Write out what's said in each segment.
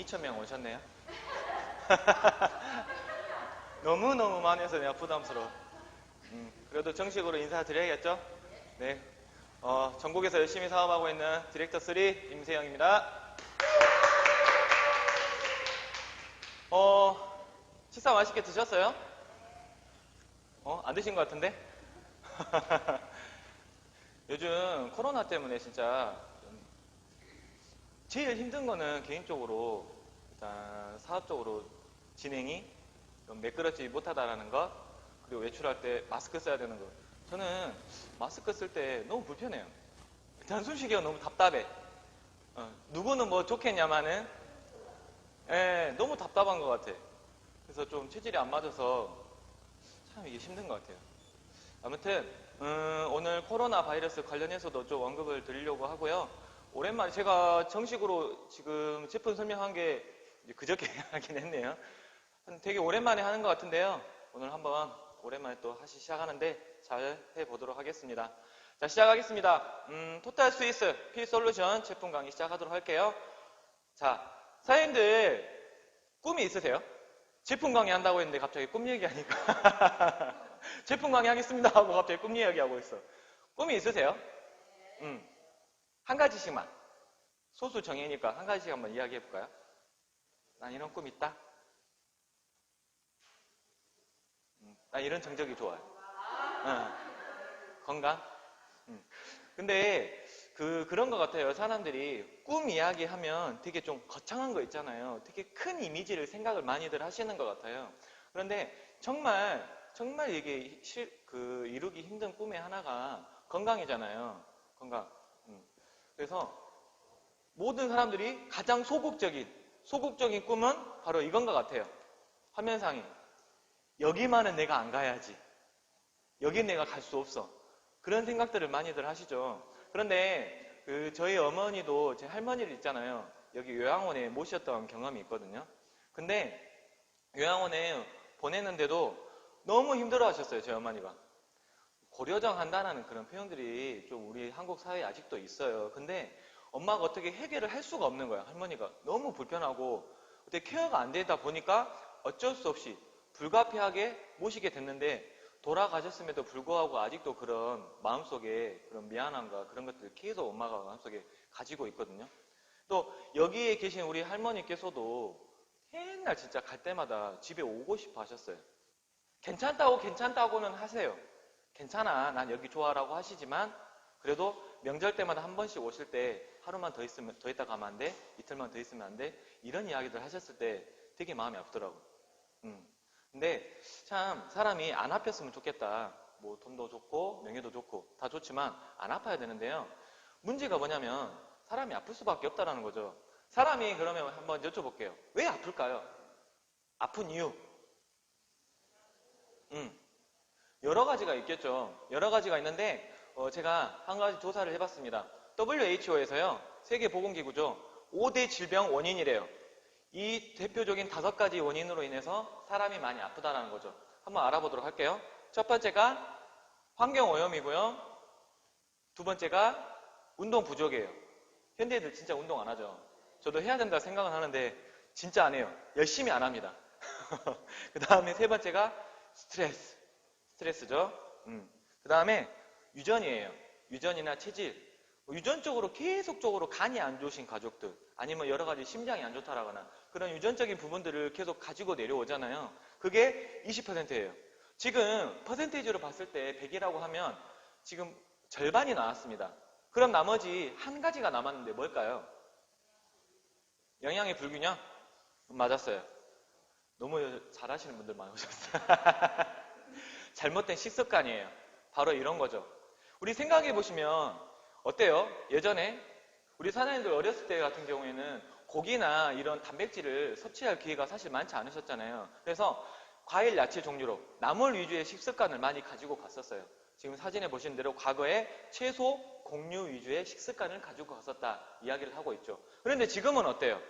2,000명 오셨네요. 너무너무 많이 해서 내가 부담스러워. 그래도 정식으로 인사드려야겠죠? 네. 전국에서 열심히 사업하고 있는 디렉터 3 임세영입니다. 식사 맛있게 드셨어요? 안 드신 것 같은데? 요즘 코로나 때문에 진짜 제일 힘든 거는 개인적으로 일단 사업적으로 진행이 좀 매끄럽지 못하다라는 것, 그리고 외출할 때 마스크 써야 되는 것. 저는 마스크 쓸 때 너무 불편해요. 일단 숨쉬기가 너무 답답해. 누구는 뭐 좋겠냐마는 너무 답답한 것 같아. 그래서 좀 체질이 안 맞아서 참 이게 힘든 것 같아요. 아무튼 오늘 코로나 바이러스 관련해서도 좀 언급을 드리려고 하고요. 오랜만에 제가 정식으로 지금 제품 설명한 게 그저께 하긴 했네요. 되게 오랜만에 하는 것 같은데요. 오늘 한번 오랜만에 또 시작하는데 잘 해보도록 하겠습니다. 자, 시작하겠습니다. 토탈 스위스 P솔루션 제품 강의 시작하도록 할게요. 자, 사장님들 꿈이 있으세요? 제품 강의 한다고 했는데 갑자기 꿈 얘기하니까 제품 강의 하겠습니다 하고 갑자기 꿈 이야기하고 있어. 꿈이 있으세요? 한 가지씩만. 소수 정예니까 한 가지씩 한번 이야기해볼까요? 난 이런 꿈 있다. 난 이런 정적이 좋아요. 건강? 근데 그런 것 같아요. 사람들이 꿈 이야기하면 되게 좀 거창한 거 있잖아요. 되게 큰 이미지를 생각을 많이들 하시는 것 같아요. 그런데 정말 이게 이루기 힘든 꿈의 하나가 건강이잖아요. 건강. 그래서 모든 사람들이 가장 소극적인 꿈은 바로 이건 것 같아요. 화면상에 여기만은 내가 안 가야지. 여긴 내가 갈 수 없어. 그런 생각들을 많이들 하시죠. 그런데 저희 어머니도 제 할머니를 있잖아요. 여기 요양원에 모셨던 경험이 있거든요. 근데 요양원에 보내는데도 너무 힘들어 하셨어요. 저희 어머니가. 고려정 한다는 그런 표현들이 좀 우리 한국 사회에 아직도 있어요. 근데 엄마가 어떻게 해결을 할 수가 없는 거야. 할머니가 너무 불편하고 어떻게 케어가 안 되다 보니까 어쩔 수 없이 불가피하게 모시게 됐는데 돌아가셨음에도 불구하고 아직도 그런 마음속에 그런 미안함과 그런 것들을 계속 엄마가 마음속에 가지고 있거든요. 또 여기에 계신 우리 할머니께서도 맨날 진짜 갈 때마다 집에 오고 싶어 하셨어요. 괜찮다고는 하세요. 괜찮아, 난 여기 좋아라고 하시지만 그래도 명절 때마다 한 번씩 오실 때 하루만 더 있다 가면 안 돼? 이틀만 더 있으면 안 돼? 이런 이야기들 하셨을 때 되게 마음이 아프더라고요. 근데 참 사람이 안 아팠으면 좋겠다. 뭐 돈도 좋고 명예도 좋고 다 좋지만 안 아파야 되는데요. 문제가 뭐냐면 사람이 아플 수밖에 없다는 거죠. 사람이 그러면 한번 여쭤볼게요. 왜 아플까요? 아픈 이유. 여러 가지가 있겠죠. 여러 가지가 있는데 제가 한 가지 조사를 해봤습니다. WHO에서요. 세계보건기구죠. 5대 질병 원인이래요. 이 대표적인 5가지 원인으로 인해서 사람이 많이 아프다는 거죠. 한번 알아보도록 할게요. 첫 번째가 환경오염이고요. 두 번째가 운동 부족이에요. 현대인들 진짜 운동 안 하죠. 저도 해야 된다 생각은 하는데 진짜 안 해요. 열심히 안 합니다. 그 다음에 세 번째가 스트레스죠. 그 다음에 유전이에요. 유전이나 체질. 유전적으로 계속적으로 간이 안 좋으신 가족들 아니면 여러 가지 심장이 안 좋다라거나 그런 유전적인 부분들을 계속 가지고 내려오잖아요. 그게 20%예요. 지금 퍼센테이지로 봤을 때 100이라고 하면 지금 절반이 나왔습니다. 그럼 나머지 한 가지가 남았는데 뭘까요? 영양의 불균형? 맞았어요. 너무 잘하시는 분들 많이 오셨어요. 잘못된 식습관이에요. 바로 이런 거죠. 우리 생각해 보시면 어때요? 예전에 우리 사장님들 어렸을 때 같은 경우에는 고기나 이런 단백질을 섭취할 기회가 사실 많지 않으셨잖아요. 그래서 과일, 야채 종류로 나물 위주의 식습관을 많이 가지고 갔었어요. 지금 사진에 보시는 대로 과거에 채소, 곡류 위주의 식습관을 가지고 갔었다 이야기를 하고 있죠. 그런데 지금은 어때요?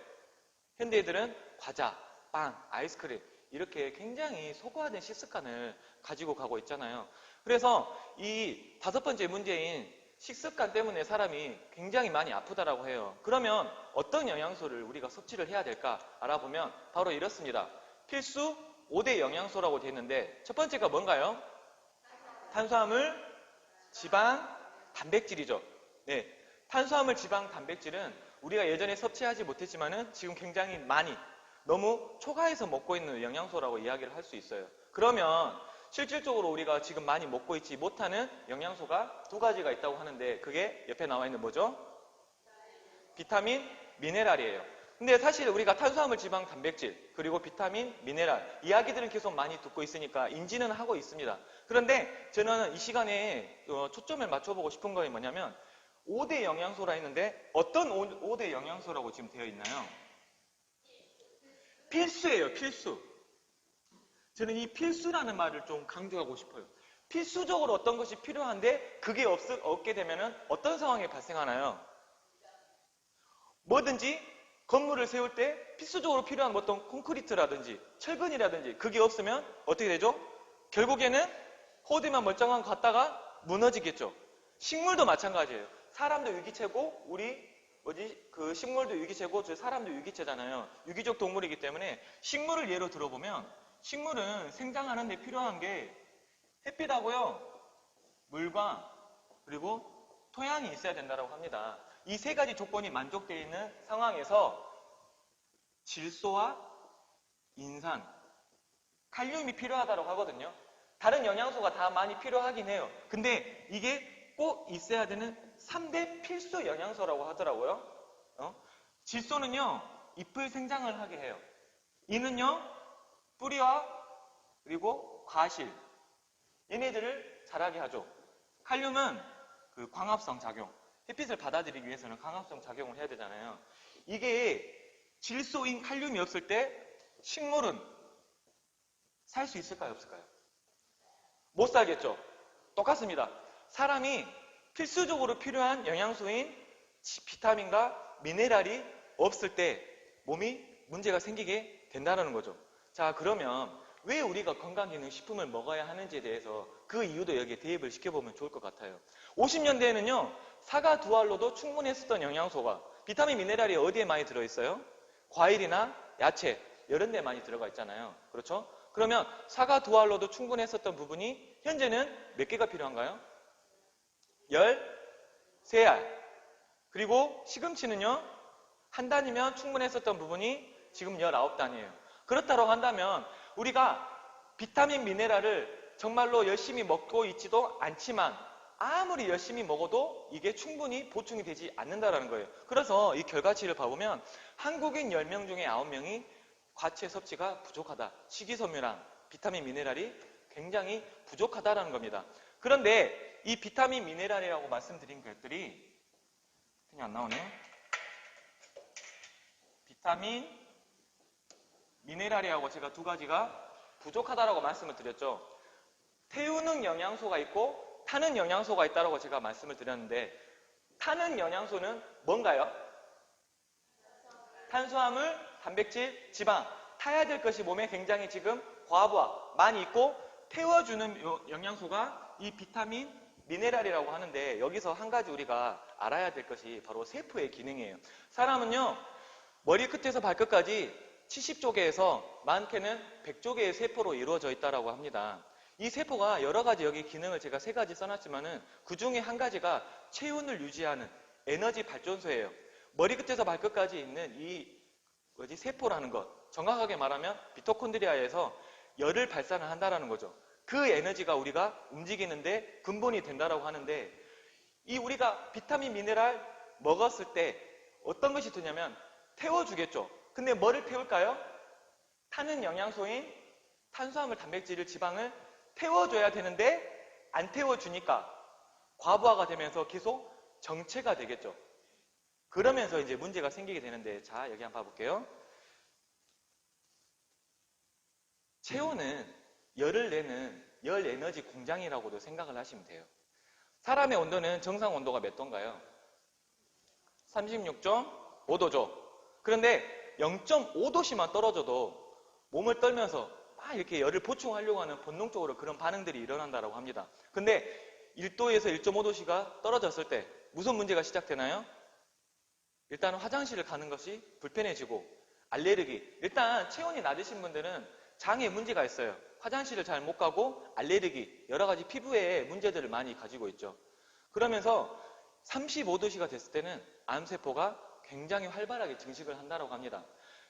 현대인들은 과자, 빵, 아이스크림 이렇게 굉장히 소거화된 식습관을 가지고 가고 있잖아요. 그래서 이 5번째 문제인 식습관 때문에 사람이 굉장히 많이 아프다라고 해요. 그러면 어떤 영양소를 우리가 섭취를 해야 될까 알아보면 바로 이렇습니다. 필수 5대 영양소라고 되어 있는데 첫 번째가 뭔가요? 탄수화물, 지방, 단백질이죠. 네, 탄수화물, 지방, 단백질은 우리가 예전에 섭취하지 못했지만은 지금 굉장히 많이 너무 초과해서 먹고 있는 영양소라고 이야기를 할 수 있어요. 그러면 실질적으로 우리가 지금 많이 먹고 있지 못하는 영양소가 두 가지가 있다고 하는데 그게 옆에 나와 있는 뭐죠? 비타민, 미네랄이에요. 근데 사실 우리가 탄수화물, 지방, 단백질 그리고 비타민, 미네랄 이야기들은 계속 많이 듣고 있으니까 인지는 하고 있습니다. 그런데 저는 이 시간에 초점을 맞춰보고 싶은 거 뭐냐면 5대 영양소라 했는데 어떤 5대 영양소라고 지금 되어 있나요? 필수예요, 필수. 저는 이 필수라는 말을 좀 강조하고 싶어요. 필수적으로 어떤 것이 필요한데 그게 없게 되면 어떤 상황이 발생하나요? 뭐든지 건물을 세울 때 필수적으로 필요한 어떤 콘크리트라든지 철근이라든지 그게 없으면 어떻게 되죠? 결국에는 호흡만 멀쩡한 거 갖다가 무너지겠죠. 식물도 마찬가지예요. 사람도 유기체고 그 식물도 유기체고 저 사람도 유기체잖아요. 유기적 동물이기 때문에 식물을 예로 들어보면 식물은 생장하는 데 필요한 게 햇빛하고요, 물과 그리고 토양이 있어야 된다고 합니다. 이 세 가지 조건이 만족되어 있는 상황에서 질소와 인산, 칼륨이 필요하다고 하거든요. 다른 영양소가 다 많이 필요하긴 해요. 근데 이게 꼭 있어야 되는 3대 필수 영양소라고 하더라고요. 질소는요, 잎을 생장을 하게 해요. 이는요, 뿌리와 그리고 과실, 얘네들을 자라게 하죠. 칼륨은 그 광합성 작용, 햇빛을 받아들이기 위해서는 광합성 작용을 해야 되잖아요. 이게 질소인 칼륨이 없을 때 식물은 살 수 있을까요, 없을까요? 못 살겠죠. 똑같습니다. 사람이 필수적으로 필요한 영양소인 비타민과 미네랄이 없을 때 몸이 문제가 생기게 된다는 거죠. 자, 그러면 왜 우리가 건강기능식품을 먹어야 하는지에 대해서 그 이유도 여기에 대입을 시켜보면 좋을 것 같아요. 50년대에는요, 사과 두 알로도 충분했었던 영양소가 비타민, 미네랄이 어디에 많이 들어있어요? 과일이나 야채, 이런 데 많이 들어가 있잖아요. 그렇죠? 그러면 사과 두 알로도 충분했었던 부분이 현재는 몇 개가 필요한가요? 13알. 그리고 시금치는요, 한 단이면 충분했었던 부분이 지금 19단이에요. 그렇다고 한다면 우리가 비타민, 미네랄을 정말로 열심히 먹고 있지도 않지만 아무리 열심히 먹어도 이게 충분히 보충이 되지 않는다는 거예요. 그래서 이 결과치를 봐보면 한국인 10명 중에 9명이 과채 섭취가 부족하다. 식이섬유랑 비타민, 미네랄이 굉장히 부족하다는 겁니다. 그런데 이 비타민, 미네랄이라고 말씀드린 것들이 그냥 안 나오네요. 비타민, 미네랄이라고 제가 두 가지가 부족하다라고 말씀을 드렸죠. 태우는 영양소가 있고 타는 영양소가 있다고 제가 말씀을 드렸는데 타는 영양소는 뭔가요? 탄수화물, 단백질, 지방. 타야 될 것이 몸에 굉장히 지금 과부하 많이 있고 태워주는 영양소가 이 비타민, 미네랄이라고 하는데 여기서 한 가지 우리가 알아야 될 것이 바로 세포의 기능이에요. 사람은요, 머리 끝에서 발끝까지 70조개에서 많게는 100조개의 세포로 이루어져 있다고 합니다. 이 세포가 여러 가지 여기 기능을 제가 3가지 써놨지만은 그 중에 한 가지가 체온을 유지하는 에너지 발전소예요. 머리 끝에서 발끝까지 있는 이 세포라는 것, 정확하게 말하면 미토콘드리아에서 열을 발산을 한다는 거죠. 그 에너지가 우리가 움직이는데 근본이 된다고 하는데 이 우리가 비타민, 미네랄 먹었을 때 어떤 것이 되냐면 태워주겠죠. 근데 뭐를 태울까요? 타는 영양소인 탄수화물, 단백질을, 지방을 태워줘야 되는데 안 태워주니까 과부하가 되면서 계속 정체가 되겠죠. 그러면서 이제 문제가 생기게 되는데 자, 여기 한번 봐볼게요. 체온은 열을 내는 열 에너지 공장이라고도 생각을 하시면 돼요. 사람의 온도는 정상 온도가 몇 도인가요? 36.5도죠. 그런데 0.5도씩만 떨어져도 몸을 떨면서 막 이렇게 열을 보충하려고 하는 본능적으로 그런 반응들이 일어난다고 합니다. 근데 1도에서 1.5도씨가 떨어졌을 때 무슨 문제가 시작되나요? 일단 화장실을 가는 것이 불편해지고 알레르기. 일단 체온이 낮으신 분들은 장에 문제가 있어요. 화장실을 잘 못 가고 알레르기, 여러 가지 피부에 문제들을 많이 가지고 있죠. 그러면서 35도씨가 됐을 때는 암세포가 굉장히 활발하게 증식을 한다고 합니다.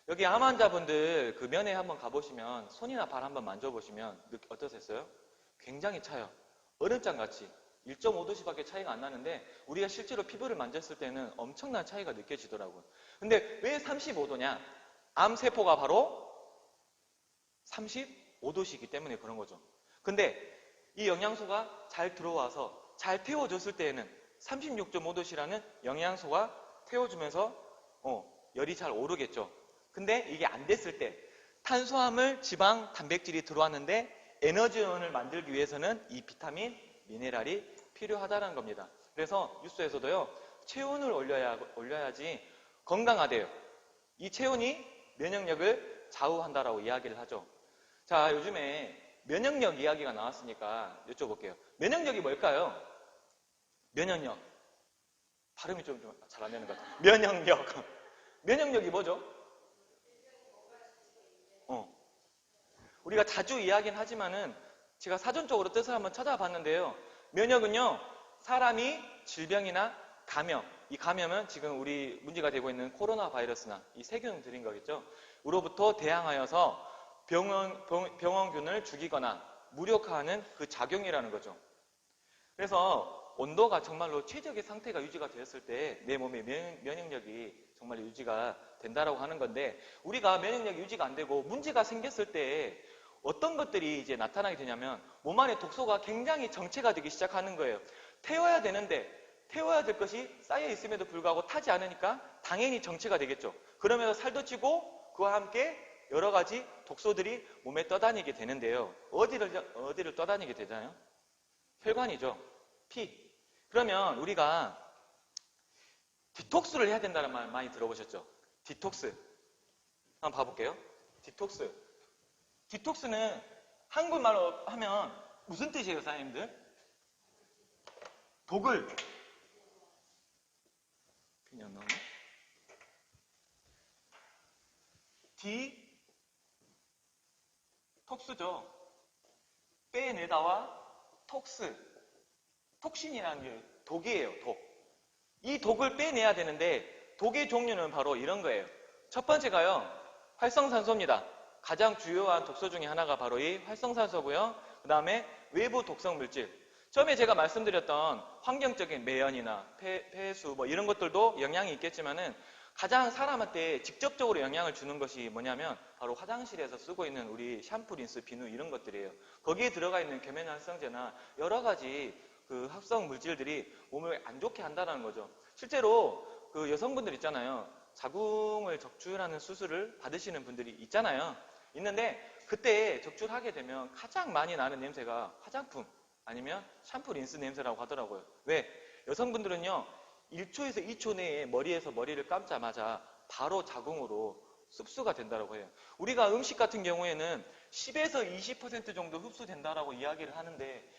여기 암 환자분들 그 면회 한번 가보시면 손이나 발 한번 만져보시면 어떠셨어요? 굉장히 차요. 얼음장 같이 1.5도씨밖에 차이가 안 나는데 우리가 실제로 피부를 만졌을 때는 엄청난 차이가 느껴지더라고요. 근데 왜 35도냐? 암세포가 바로 35도씨이기 때문에 그런 거죠. 근데 이 영양소가 잘 들어와서 잘 태워줬을 때에는 36.5도씨라는 영양소가 태워주면서 열이 잘 오르겠죠. 근데 이게 안 됐을 때 탄수화물, 지방, 단백질이 들어왔는데 에너지원을 만들기 위해서는 이 비타민, 미네랄이 필요하다는 겁니다. 그래서 뉴스에서도요, 체온을 올려야지 건강하대요. 이 체온이 면역력을 좌우한다라고 이야기를 하죠. 자, 요즘에 면역력 이야기가 나왔으니까 여쭤볼게요. 면역력이 뭘까요? 면역력. 발음이 좀 잘 안 되는 것 같아요. 면역력. 면역력이 뭐죠? 우리가 자주 이야기는 하지만은 제가 사전적으로 뜻을 한번 찾아봤는데요. 면역은요, 사람이 질병이나 감염, 이 감염은 지금 우리 문제가 되고 있는 코로나 바이러스나 이 세균들인 거겠죠. 으로부터 대항하여서 병원균을 죽이거나 무력화하는 그 작용이라는 거죠. 그래서 온도가 정말로 최적의 상태가 유지가 되었을 때 내 몸의 면역력이 정말 유지가 된다라고 하는 건데, 우리가 면역력이 유지가 안 되고 문제가 생겼을 때 어떤 것들이 이제 나타나게 되냐면 몸 안에 독소가 굉장히 정체가 되기 시작하는 거예요. 태워야 되는데 태워야 될 것이 쌓여 있음에도 불구하고 타지 않으니까 당연히 정체가 되겠죠. 그러면서 살도 찌고 그와 함께 여러 가지 독소들이 몸에 떠다니게 되는데요. 어디를 떠다니게 되잖아요? 혈관이죠. 피. 그러면 우리가 디톡스를 해야 된다는 말 많이 들어보셨죠? 디톡스. 한번 봐볼게요. 디톡스. 디톡스는 한국말로 하면 무슨 뜻이에요, 사장님들? 독을. 그냥 넣어. 톡스죠. 빼내다와 톡스. 톡신이라는 게 독이에요, 독. 이 독을 빼내야 되는데 독의 종류는 바로 이런 거예요. 첫 번째가요, 활성산소입니다. 가장 주요한 독소 중에 하나가 바로 이 활성산소고요. 그 다음에 외부 독성 물질. 처음에 제가 말씀드렸던 환경적인 매연이나 폐수 뭐 이런 것들도 영향이 있겠지만은 가장 사람한테 직접적으로 영향을 주는 것이 뭐냐면 바로 화장실에서 쓰고 있는 우리 샴푸, 린스, 비누 이런 것들이에요. 거기에 들어가 있는 계면활성제나 여러 가지 그 합성 물질들이 몸을 안 좋게 한다는 거죠. 실제로 그 여성분들 있잖아요. 자궁을 적출하는 수술을 받으시는 분들이 있잖아요. 있는데 그때 적출하게 되면 가장 많이 나는 냄새가 화장품 아니면 샴푸, 린스 냄새라고 하더라고요. 왜? 여성분들은요, 1초에서 2초 내에 머리에서 머리를 감자마자 바로 자궁으로 흡수가 된다고 해요. 우리가 음식 같은 경우에는 10에서 20% 정도 흡수된다라고 이야기를 하는데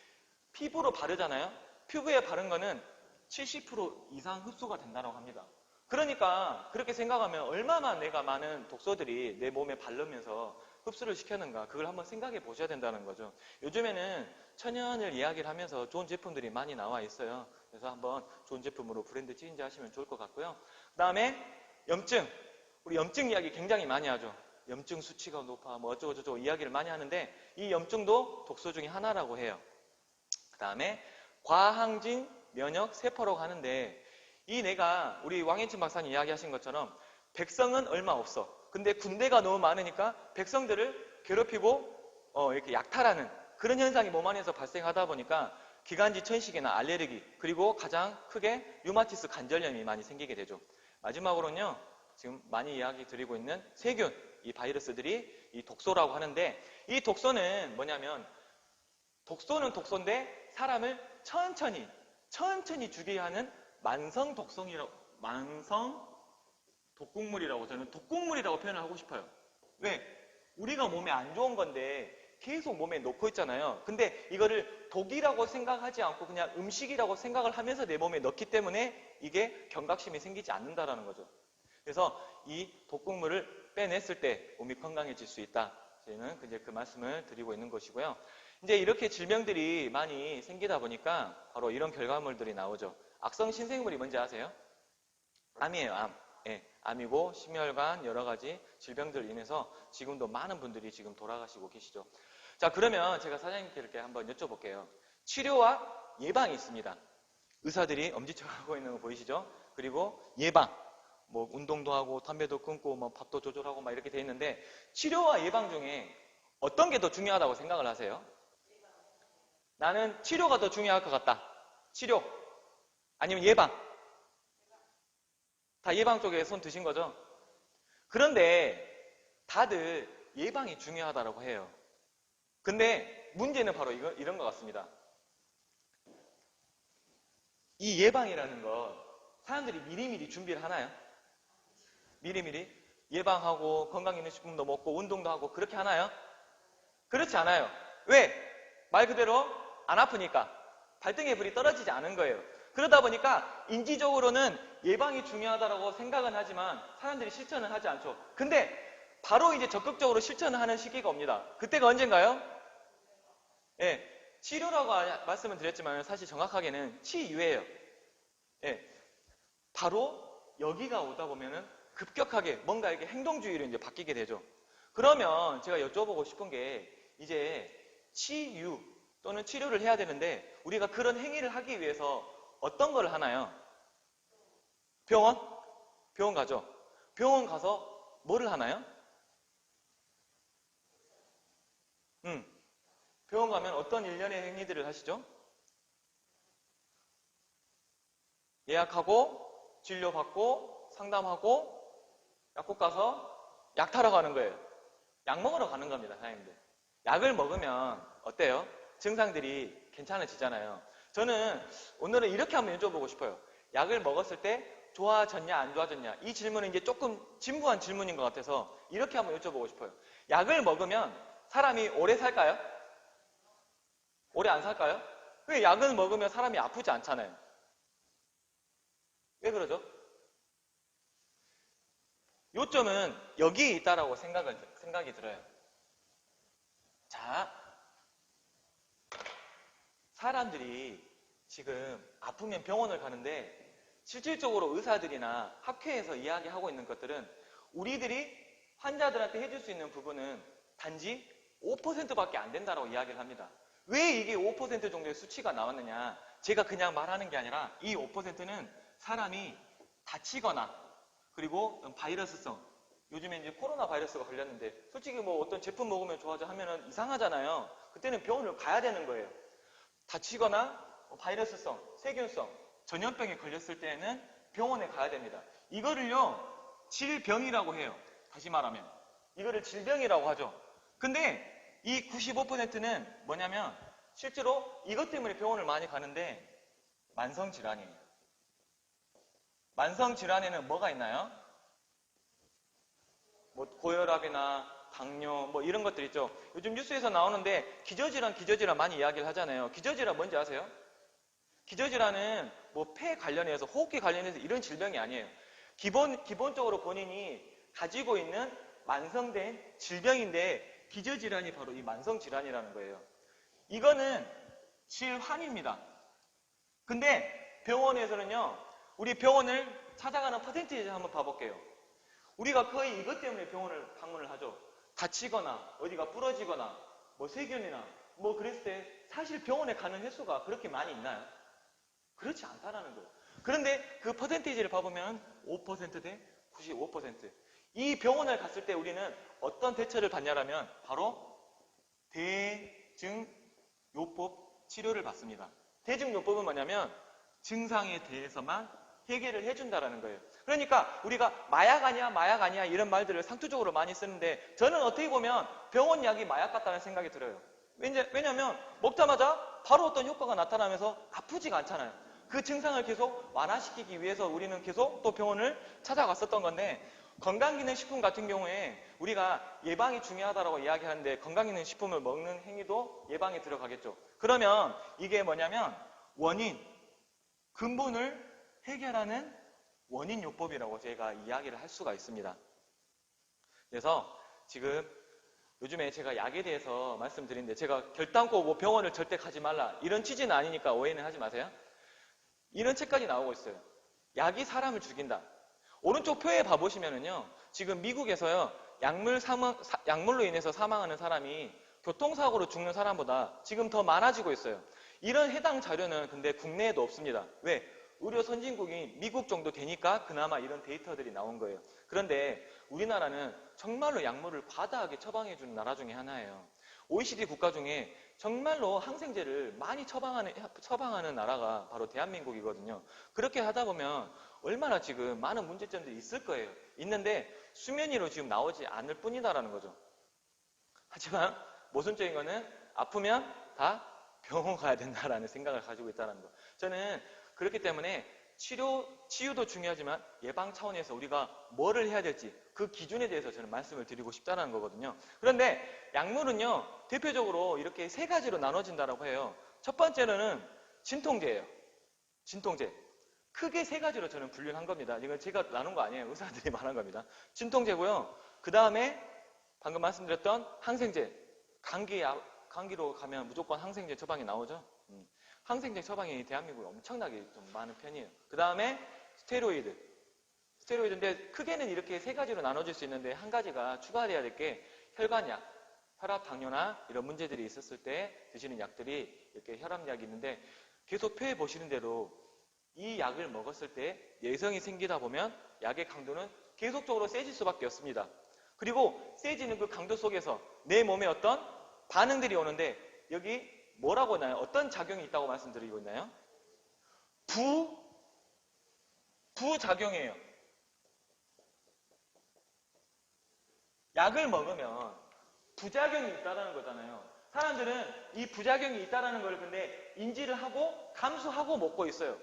피부로 바르잖아요. 피부에 바른 거는 70% 이상 흡수가 된다고 합니다. 그러니까 그렇게 생각하면 얼마나 내가 많은 독소들이 내 몸에 바르면서 흡수를 시켰는가, 그걸 한번 생각해 보셔야 된다는 거죠. 요즘에는 천연을 이야기를 하면서 좋은 제품들이 많이 나와 있어요. 그래서 한번 좋은 제품으로 브랜드 체인지 하시면 좋을 것 같고요. 그 다음에 염증. 우리 염증 이야기 굉장히 많이 하죠. 염증 수치가 높아 뭐 어쩌고저쩌고 이야기를 많이 하는데 이 염증도 독소 중에 하나라고 해요. 그 다음에 과항진 면역 세포라고 하는데, 이 내가 우리 왕현춘 박사님 이야기하신 것처럼 백성은 얼마 없어. 근데 군대가 너무 많으니까 백성들을 괴롭히고 이렇게 약탈하는 그런 현상이 몸 안에서 발생하다 보니까 기관지 천식이나 알레르기, 그리고 가장 크게 류마티스 관절염이 많이 생기게 되죠. 마지막으로는요, 지금 많이 이야기 드리고 있는 세균, 이 바이러스들이 이 독소라고 하는데, 이 독소는 뭐냐면 독소는 독소인데 사람을 천천히 죽게 하는 만성 독극물이라고 저는 독극물이라고 표현을 하고 싶어요. 왜? 우리가 몸에 안 좋은 건데 계속 몸에 놓고 있잖아요. 근데 이거를 이거를 독이라고 생각하지 않고 그냥 음식이라고 생각을 하면서 내 몸에 넣기 때문에 이게 경각심이 생기지 않는다라는 거죠. 그래서 이 독극물을 빼냈을 때 몸이 건강해질 수 있다. 저희는 이제 그 말씀을 드리고 있는 것이고요. 이제 이렇게 질병들이 많이 생기다 보니까 바로 이런 결과물들이 나오죠. 악성 신생물이 뭔지 아세요? 암이에요, 암. 예, 암이고 심혈관 여러 가지 질병들로 인해서 지금도 많은 분들이 지금 돌아가시고 계시죠. 자, 그러면 제가 사장님께 이렇게 한번 여쭤볼게요. 치료와 예방이 있습니다. 의사들이 엄지척하고 있는 거 보이시죠? 그리고 예방, 뭐 운동도 하고 담배도 끊고 뭐 밥도 조절하고 막 이렇게 돼 있는데 치료와 예방 중에 어떤 게 더 중요하다고 생각을 하세요? 나는 치료가 더 중요할 것 같다. 치료 아니면 예방? 다 예방 쪽에 손 드신 거죠? 그런데 다들 예방이 중요하다고 해요. 근데 문제는 바로 이런 것 같습니다. 이 예방이라는 거 사람들이 미리미리 준비를 하나요? 미리미리 예방하고 건강기능식품도 먹고 운동도 하고 그렇게 하나요? 그렇지 않아요. 왜? 말 그대로 안 아프니까 발등에 불이 떨어지지 않은 거예요. 그러다 보니까 인지적으로는 예방이 중요하다고 생각은 하지만 사람들이 실천을 하지 않죠. 근데 바로 이제 적극적으로 실천을 하는 시기가 옵니다. 그때가 언젠가요? 예, 치료라고 말씀을 드렸지만 사실 정확하게는 치유예요. 예, 바로 여기가 오다 보면은 급격하게 뭔가 이렇게 행동주의로 이제 바뀌게 되죠. 그러면 제가 여쭤보고 싶은 게 이제 치유 또는 치료를 해야 되는데 우리가 그런 행위를 하기 위해서 어떤 걸 하나요? 병원? 병원 가죠. 병원 가서 뭐를 하나요? 병원 가면 어떤 일련의 행위들을 하시죠? 예약하고 진료받고 상담하고 약국 가서 약 타러 가는 거예요. 약 먹으러 가는 겁니다, 사장님들. 약을 먹으면 어때요? 증상들이 괜찮아지잖아요. 저는 오늘은 이렇게 한번 여쭤보고 싶어요. 약을 먹었을 때 좋아졌냐 안 좋아졌냐 이 질문은 이제 조금 진부한 질문인 것 같아서 이렇게 한번 여쭤보고 싶어요. 약을 먹으면 사람이 오래 살까요? 오래 안 살까요? 왜 약을 먹으면 사람이 아프지 않잖아요. 왜 그러죠? 요점은 여기에 있다라고 생각이 들어요. 자, 사람들이 지금 아프면 병원을 가는데 실질적으로 의사들이나 학회에서 이야기하고 있는 것들은 우리들이 환자들한테 해줄 수 있는 부분은 단지 5%밖에 안 된다고 이야기를 합니다. 왜 이게 5% 정도의 수치가 나왔느냐? 제가 그냥 말하는 게 아니라 이 5%는 사람이 다치거나 그리고 바이러스성 요즘에 이제 코로나 바이러스가 걸렸는데 솔직히 뭐 어떤 제품 먹으면 좋아져 하면은 이상하잖아요. 그때는 병원을 가야 되는 거예요. 다치거나 바이러스성, 세균성, 전염병에 걸렸을 때에는 병원에 가야 됩니다. 이거를요 질병이라고 해요. 다시 말하면 이거를 질병이라고 하죠. 근데 이 95%는 뭐냐면 실제로 이것 때문에 병원을 많이 가는데 만성질환이에요. 만성질환에는 뭐가 있나요? 뭐 고혈압이나 당뇨 뭐 이런 것들 있죠. 요즘 뉴스에서 나오는데 기저질환 많이 이야기를 하잖아요. 기저질환 뭔지 아세요? 기저질환은 뭐 폐 관련해서 호흡기 관련해서 이런 질병이 아니에요. 기본적으로 본인이 가지고 있는 만성된 질병인데 기저질환이 바로 이 만성질환이라는 거예요. 이거는 질환입니다. 근데 병원에서는요, 우리 병원을 찾아가는 퍼센티지 한번 봐볼게요. 우리가 거의 이것 때문에 병원을 방문을 하죠. 다치거나 어디가 부러지거나 뭐 세균이나 뭐 그랬을 때 사실 병원에 가는 횟수가 그렇게 많이 있나요? 그렇지 않다라는 거예요. 그런데 그 퍼센티지를 봐보면 5%대 95%. 이 병원을 갔을 때 우리는 어떤 대처를 받냐라면 바로 대증요법 치료를 받습니다. 대증요법은 뭐냐면 증상에 대해서만 해결을 해준다라는 거예요. 그러니까 우리가 마약 아니야 이런 말들을 상투적으로 많이 쓰는데 저는 어떻게 보면 병원 약이 마약 같다는 생각이 들어요. 왜냐면 먹자마자 바로 어떤 효과가 나타나면서 아프지가 않잖아요. 그 증상을 계속 완화시키기 위해서 우리는 계속 또 병원을 찾아갔었던 건데 건강기능식품 같은 경우에 우리가 예방이 중요하다고 이야기하는데 건강기능식품을 먹는 행위도 예방에 들어가겠죠. 그러면 이게 뭐냐면 원인, 근본을 해결하는 원인요법이라고 제가 이야기를 할 수가 있습니다. 그래서 지금 요즘에 제가 약에 대해서 말씀드리는데 제가 결단코 뭐 병원을 절대 가지 말라 이런 취지는 아니니까 오해는 하지 마세요. 이런 책까지 나오고 있어요. 약이 사람을 죽인다. 오른쪽 표에 봐보시면은요, 지금 미국에서요, 약물로 인해서 사망하는 사람이 교통사고로 죽는 사람보다 지금 더 많아지고 있어요. 이런 해당 자료는 근데 국내에도 없습니다. 왜? 의료 선진국이 미국 정도 되니까 그나마 이런 데이터들이 나온 거예요. 그런데 우리나라는 정말로 약물을 과다하게 처방해주는 나라 중에 하나예요. OECD 국가 중에 정말로 항생제를 많이 처방하는 나라가 바로 대한민국이거든요. 그렇게 하다 보면 얼마나 지금 많은 문제점들이 있을 거예요. 있는데 수면 위로 지금 나오지 않을 뿐이다라는 거죠. 하지만 모순적인 거는 아프면 다 병원 가야 된다라는 생각을 가지고 있다는 거. 저는 그렇기 때문에 치유도 중요하지만 예방 차원에서 우리가 뭐를 해야 될지 그 기준에 대해서 저는 말씀을 드리고 싶다는 거거든요. 그런데 약물은요, 대표적으로 이렇게 세 가지로 나눠진다고 해요. 첫 번째로는 진통제예요. 진통제. 크게 세 가지로 저는 분류한 겁니다. 이건 제가 나눈 거 아니에요. 의사들이 말한 겁니다. 진통제고요. 그 다음에 방금 말씀드렸던 항생제. 감기로 가면 무조건 항생제 처방이 나오죠. 항생제 처방이 대한민국에 엄청나게 좀 많은 편이에요. 그 다음에 스테로이드. 스테로이드인데 크게는 이렇게 세 가지로 나눠질 수 있는데 한 가지가 추가돼야 될 게 혈관약, 혈압, 당뇨나 이런 문제들이 있었을 때 드시는 약들이 이렇게 혈압약이 있는데 계속 표에 보시는 대로 이 약을 먹었을 때 내성이 생기다 보면 약의 강도는 계속적으로 세질 수밖에 없습니다. 그리고 세지는 그 강도 속에서 내 몸에 어떤 반응들이 오는데 여기 뭐라고 했나요? 어떤 작용이 있다고 말씀드리고 있나요? 부작용이에요. 약을 먹으면 부작용이 있다는 거잖아요. 사람들은 이 부작용이 있다는 걸 근데 인지를 하고 감수하고 먹고 있어요.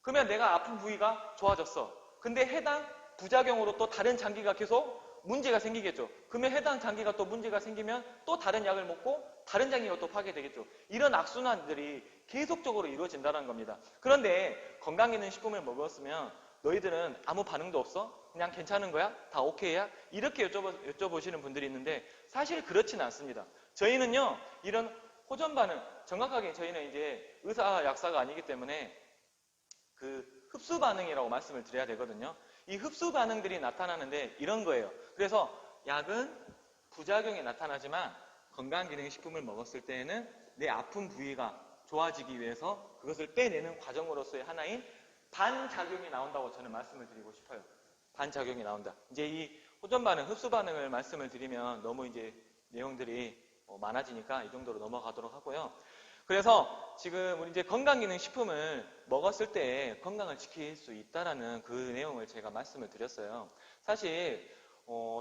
그러면 내가 아픈 부위가 좋아졌어. 근데 해당 부작용으로 또 다른 장기가 계속 문제가 생기겠죠. 그러면 해당 장기가 또 문제가 생기면 또 다른 약을 먹고 다른 장기가 또 파괴되겠죠. 이런 악순환들이 계속적으로 이루어진다는 겁니다. 그런데 건강기능식품을 먹었으면 너희들은 아무 반응도 없어? 그냥 괜찮은 거야? 다 오케이야? 이렇게 여쭤보시는 분들이 있는데 사실 그렇지는 않습니다. 저희는요, 이런 호전 반응, 정확하게 저희는 이제 의사, 약사가 아니기 때문에 그 흡수 반응이라고 말씀을 드려야 되거든요. 이 흡수 반응들이 나타나는데 이런 거예요. 그래서 약은 부작용이 나타나지만 건강기능식품을 먹었을 때에는 내 아픈 부위가 좋아지기 위해서 그것을 빼내는 과정으로서의 하나인 반작용이 나온다고 저는 말씀을 드리고 싶어요. 반작용이 나온다. 이제 이 호전 반응, 흡수 반응을 말씀을 드리면 너무 이제 내용들이 많아지니까 이 정도로 넘어가도록 하고요. 그래서 지금 우리 이제 건강기능식품을 먹었을 때 건강을 지킬 수 있다라는 그 내용을 제가 말씀을 드렸어요. 사실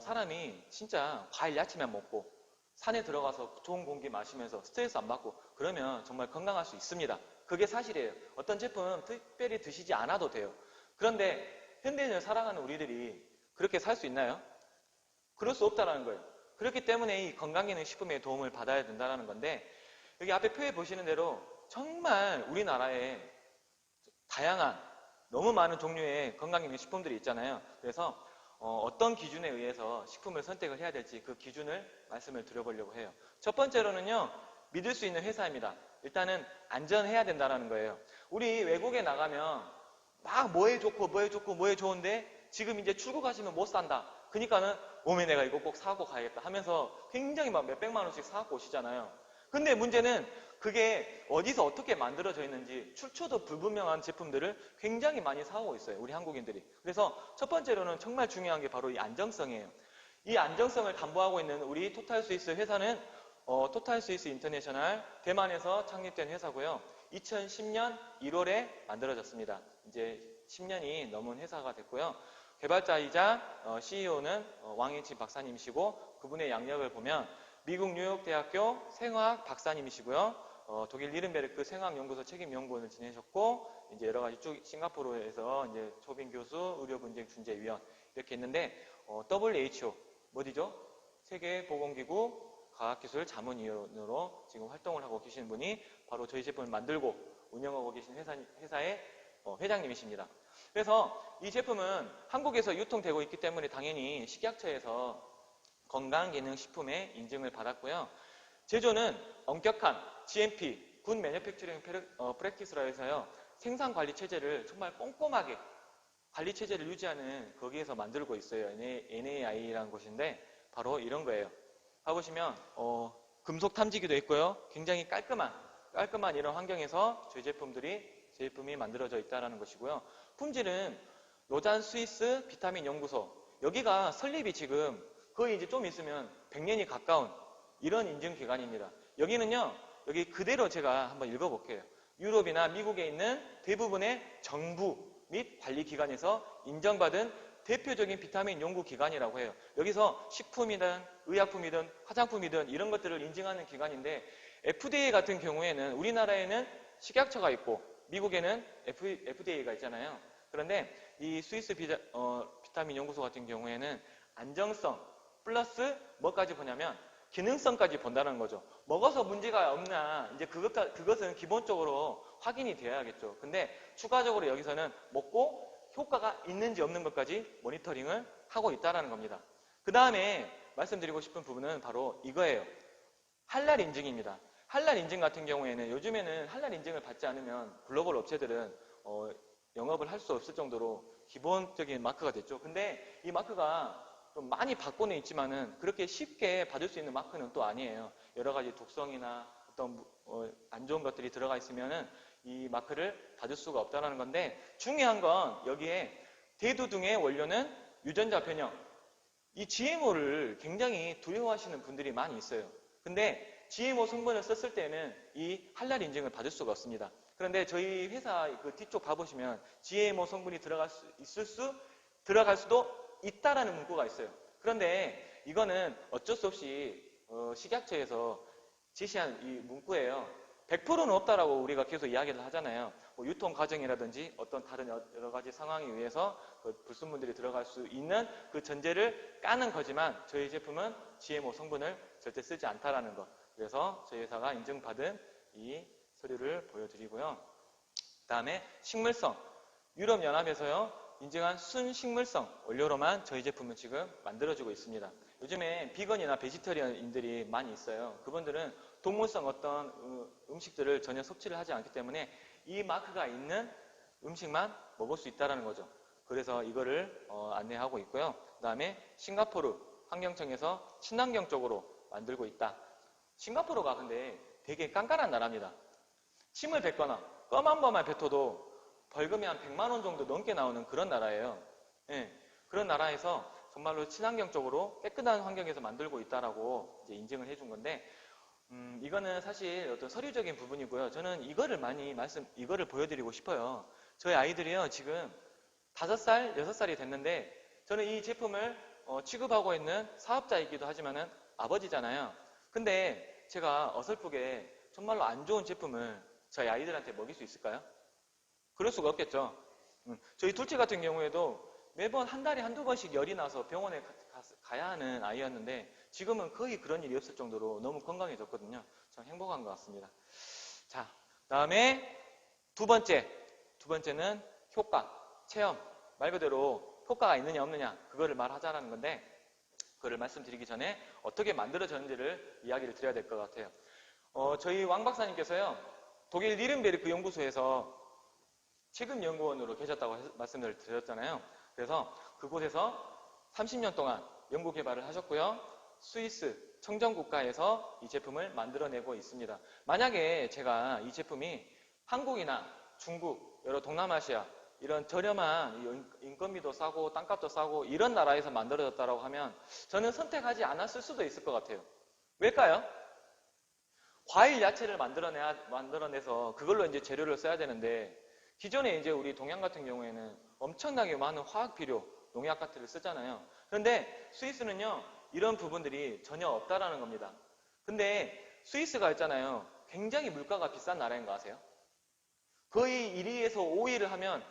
사람이 진짜 과일 야채만 먹고 산에 들어가서 좋은 공기 마시면서 스트레스 안 받고 그러면 정말 건강할 수 있습니다. 그게 사실이에요. 어떤 제품은 특별히 드시지 않아도 돼요. 그런데 현대인을 살아가는 우리들이 그렇게 살 수 있나요? 그럴 수 없다는 거예요. 그렇기 때문에 이 건강기능식품의 도움을 받아야 된다는 건데 여기 앞에 표에 보시는 대로 정말 우리나라에 다양한 너무 많은 종류의 건강기능식품들이 있잖아요. 그래서 어떤 기준에 의해서 식품을 선택을 해야 될지 그 기준을 말씀을 드려보려고 해요. 첫 번째로는요, 믿을 수 있는 회사입니다. 일단은 안전해야 된다는 거예요. 우리 외국에 나가면 막 뭐에 좋고 뭐에 좋은데 지금 이제 출국하시면 못 산다. 그러니까는 몸에 내가 이거 꼭 사고 가야겠다 하면서 굉장히 막 몇백만 원씩 사갖고 오시잖아요. 근데 문제는 그게 어디서 어떻게 만들어져 있는지 출처도 불분명한 제품들을 굉장히 많이 사오고 있어요. 우리 한국인들이. 그래서 첫 번째로는 정말 중요한 게 바로 이 안정성이에요. 이 안정성을 담보하고 있는 우리 토탈 스위스 회사는 토탈 스위스 인터내셔널 대만에서 창립된 회사고요. 2010년 1월에 만들어졌습니다. 이제 10년이 넘은 회사가 됐고요. 개발자이자 CEO는 왕인치 박사님이시고 그분의 양력을 보면 미국 뉴욕대학교 생화학 박사님이시고요. 독일 니른베르크 생화학연구소 책임연구원을 지내셨고 이제 여러 가지 쭉 싱가포르에서 이제 초빙 교수, 의료분쟁중재위원 이렇게 있는데 WHO 어디죠? 세계보건기구 과학기술 자문위원으로 지금 활동을 하고 계시는 분이 바로 저희 제품을 만들고 운영하고 계신 회사의 회장님이십니다. 그래서 이 제품은 한국에서 유통되고 있기 때문에 당연히 식약처에서 건강기능식품의 인증을 받았고요. 제조는 엄격한 GMP, 굿 매니팩처링 프랙티스라 해서요. 생산관리 체제를 정말 꼼꼼하게 관리 체제를 유지하는 거기에서 만들고 있어요. NAI라는 곳인데 바로 이런 거예요. 봐보시면 금속 탐지기도 있고요. 굉장히 깔끔한 이런 환경에서 저희 제품이 만들어져 있다는 것이고요. 품질은 로잔 스위스 비타민 연구소. 여기가 설립이 지금 거의 이제 좀 있으면 100년이 가까운 이런 인증기관입니다. 여기는요, 여기 그대로 제가 한번 읽어볼게요. 유럽이나 미국에 있는 대부분의 정부 및 관리기관에서 인정받은 대표적인 비타민 연구기관이라고 해요. 여기서 식품이든 의약품이든 화장품이든 이런 것들을 인증하는 기관인데 FDA 같은 경우에는 우리나라에는 식약처가 있고 미국에는 FDA가 있잖아요. 그런데 이 스위스 비타민 연구소 같은 경우에는 안정성 플러스 뭐까지 보냐면 기능성까지 본다는 거죠. 먹어서 문제가 없나 이제 그것은 기본적으로 확인이 되어야겠죠. 근데 추가적으로 여기서는 먹고 효과가 있는지 없는 것까지 모니터링을 하고 있다는 겁니다. 그 다음에 말씀드리고 싶은 부분은 바로 이거예요. 할랄 인증입니다. 할랄 인증 같은 경우에는 요즘에는 할랄 인증을 받지 않으면 글로벌 업체들은 영업을 할 수 없을 정도로 기본적인 마크가 됐죠. 근데 이 마크가 좀 많이 바꿔내 있지만은 그렇게 쉽게 받을 수 있는 마크는 또 아니에요. 여러 가지 독성이나 어떤 안 좋은 것들이 들어가 있으면은 이 마크를 받을 수가 없다는 건데 중요한 건 여기에 대두등의 원료는 유전자 변형. 이 GMO를 굉장히 두려워하시는 분들이 많이 있어요. 근데 GMO 성분을 썼을 때는 이 할랄 인증을 받을 수가 없습니다. 그런데 저희 회사 그 뒤쪽 가보시면 GMO 성분이 들어갈 수도 있다라는 문구가 있어요. 그런데 이거는 어쩔 수 없이 식약처에서 제시한 이 문구예요. 100%는 없다라고 우리가 계속 이야기를 하잖아요. 뭐 유통 과정이라든지 어떤 다른 여러 가지 상황에 의해서 그 불순물들이 들어갈 수 있는 그 전제를 까는 거지만 저희 제품은 GMO 성분을 절대 쓰지 않다라는 것. 그래서 저희 회사가 인증받은 이 서류를 보여드리고요. 그 다음에 식물성. 유럽연합에서요. 인증한 순식물성 원료로만 저희 제품은 지금 만들어지고 있습니다. 요즘에 비건이나 베지터리언인들이 많이 있어요. 그분들은 동물성 어떤 음식들을 전혀 섭취를 하지 않기 때문에 이 마크가 있는 음식만 먹을 수 있다는 거죠. 그래서 이거를 안내하고 있고요. 그 다음에 싱가포르 환경청에서 친환경 쪽으로 만들고 있다. 싱가포르가 근데 되게 깐깐한 나라입니다. 침을 뱉거나 껌 한 번만 뱉어도 벌금이 한 100만 원 정도 넘게 나오는 그런 나라예요. 예, 그런 나라에서 정말로 친환경적으로 깨끗한 환경에서 만들고 있다라고 이제 인증을 해준 건데, 이거는 사실 어떤 서류적인 부분이고요. 저는 이거를 보여드리고 싶어요. 저희 아이들이요, 지금 5살, 6살이 됐는데, 저는 이 제품을 취급하고 있는 사업자이기도 하지만은 아버지잖아요. 근데 제가 어설프게 정말로 안 좋은 제품을 저희 아이들한테 먹일 수 있을까요? 그럴 수가 없겠죠. 저희 둘째 같은 경우에도 매번 한 달에 한두 번씩 열이 나서 병원에 가야 하는 아이였는데 지금은 거의 그런 일이 없을 정도로 너무 건강해졌거든요. 참 행복한 것 같습니다. 자, 다음에 두 번째는 효과, 체험. 말 그대로 효과가 있느냐 없느냐 그거를 말하자라는 건데 그거를 말씀드리기 전에 어떻게 만들어졌는지를 이야기를 드려야 될 것 같아요. 저희 왕 박사님께서요. 독일 니른베르크 연구소에서 책임연구원으로 계셨다고 말씀을 드렸잖아요. 그래서 그곳에서 30년 동안 연구 개발을 하셨고요. 스위스 청정국가에서 이 제품을 만들어내고 있습니다. 만약에 제가 이 제품이 한국이나 중국, 여러 동남아시아 이런 저렴한 인건비도 싸고 땅값도 싸고 이런 나라에서 만들어졌다고 하면 저는 선택하지 않았을 수도 있을 것 같아요. 왜일까요? 과일, 야채를 만들어내서 그걸로 이제 재료를 써야 되는데 기존에 이제 우리 동양 같은 경우에는 엄청나게 많은 화학 비료, 농약 같은 걸 쓰잖아요. 그런데 스위스는요, 이런 부분들이 전혀 없다라는 겁니다. 근데 스위스가 있잖아요. 굉장히 물가가 비싼 나라인 거 아세요? 거의 1위에서 5위를 하면